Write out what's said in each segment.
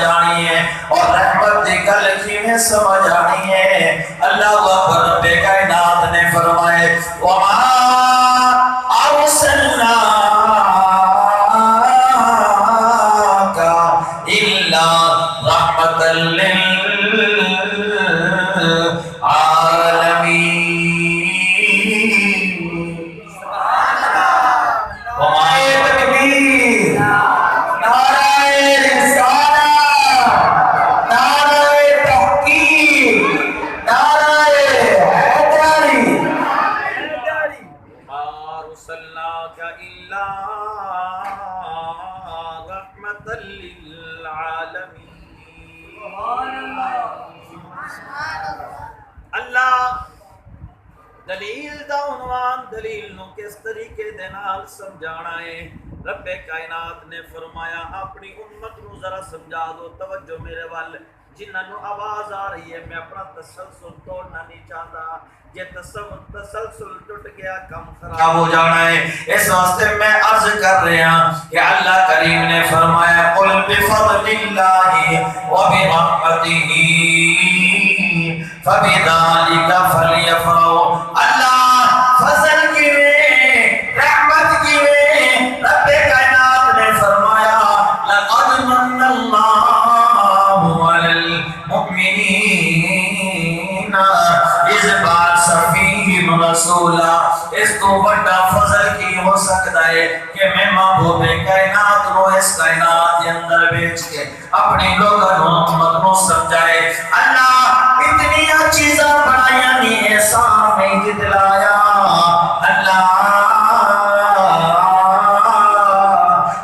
جانی ہے اور رحمت دی گل کیویں سمجھ آنی ہے۔ اللہ اکبر، رب کائنات نے فرمائے وما ارسلناک الا رحمۃ للعالمین۔ وما تکبیر، اللہ دلیل دا عنوان دلیل نو کس طریقے دے نال سمجھانا ہے۔ رب کائنات نے فرمایا اپنی امت نو ذرا سمجھا دو، توجہ میرے وال، جنہاں نو آواز آ رہی ہے، میں اپنا تسلسل توڑنا نہیں چاہتا، یہ تسلسل ٹوٹ گیا کم خراب ہو جانا ہے۔ اس واسطے میں عرض کر رہا ہوں کہ اللہ کریم نے فرمایا قل بفضل اللہ وبرحمتہ فبذلک فلیفرحوا۔ اللہ فضل کی رحمت کی رب کائنات نے فرمایا لقد من اللہ علی المؤمنین اذ بعث فیہم رسولا۔ اس کو بڑا فضل کی ہو سکتا ہے کہ میں محبوب کائنات کو اس کائنات کے اندر بیچ کے اپنی لوگوں امت کو سمجھائے۔ اللہ اتنی چیزاں بنایا نہیں احسان نہیں جتلایا۔ اللہ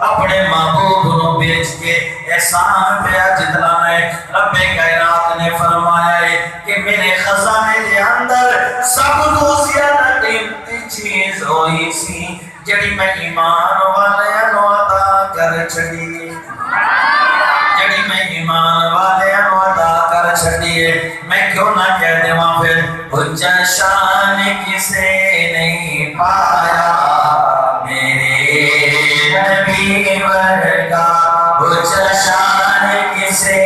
اپنے محبوب کو بیچ کے احسان پہ جتلانا ہے۔ رب کائنات نے فرمایا ہے کہ میرے خزانے کے اندر سب تو زیادہ قیمتی چیز ہوئی سی جڑی میں ایمان والے نو عطا کر چھڑی، جڑی میں ایمان والے نو عطا کر چھڑی ہے۔ میں کیوں نہ کہہ دے وہاں پھر اونچا شان کسے نہیں پایا میرے نبی ورگا، اونچا شان کسے